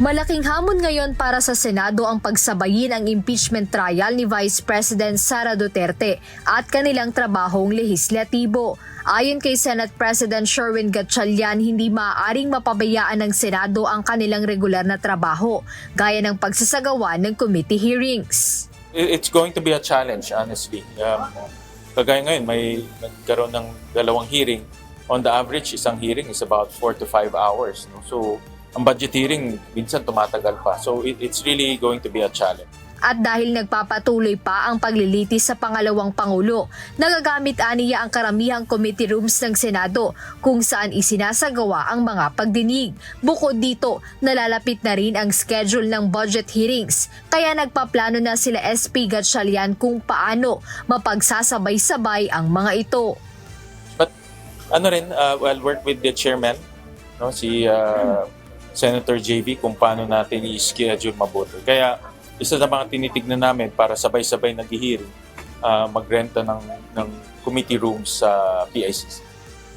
Malaking hamon ngayon para sa Senado ang pagsabayin ang impeachment trial ni Vice President Sara Duterte at kanilang trabahong lehislatibo. Ayon kay Senate President Sherwin Gatchalian, hindi maaaring mapabayaan ng Senado ang kanilang regular na trabaho, gaya ng pagsasagawa ng committee hearings. It's going to be a challenge, honestly. Kagaya ngayon, may nagkaroon ng 2 hearing. On the average, isang hearing is about 4 to 5 hours. No? So, ang budget hearing, minsan tumatagal pa. So, it's really going to be a challenge. At dahil nagpapatuloy pa ang paglilitis sa pangalawang Pangulo, nagagamit aniya ang karamihang committee rooms ng Senado kung saan isinasagawa ang mga pagdinig. Bukod dito, nalalapit na rin ang schedule ng budget hearings, kaya nagpaplano na sila SP Gatchalian kung paano mapagsasabay-sabay ang mga ito. But I'll work with the chairman, no, si Senator JV, kung paano natin i-schedule mabuti. Kaya isa sa mga tinitignan namin para sabay-sabay nag-hearing, magrenta ng committee rooms sa PICC.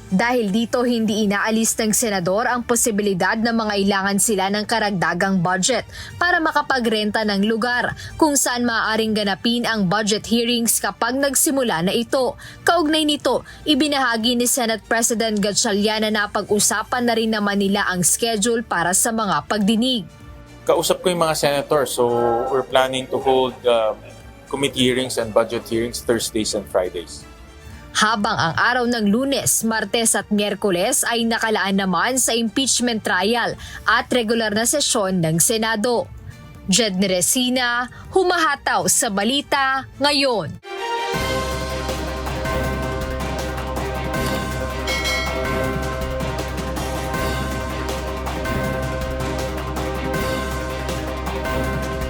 Dahil dito hindi inaalis ng senador ang posibilidad na mangailangan sila ng karagdagang budget para makapagrenta ng lugar kung saan maaaring ganapin ang budget hearings kapag nagsimula na ito. Kaugnay nito, ibinahagi ni Senate President Gatchalian na napag-usapan na rin naman nila ang schedule para sa mga pagdinig. Kausap ko yung mga senators, so we're planning to hold committee hearings and budget hearings Thursdays and Fridays. Habang ang araw ng Lunes, Martes at Miyerkules ay nakalaan naman sa impeachment trial at regular na sesyon ng Senado. Jedne Resina, humahataw sa balita ngayon.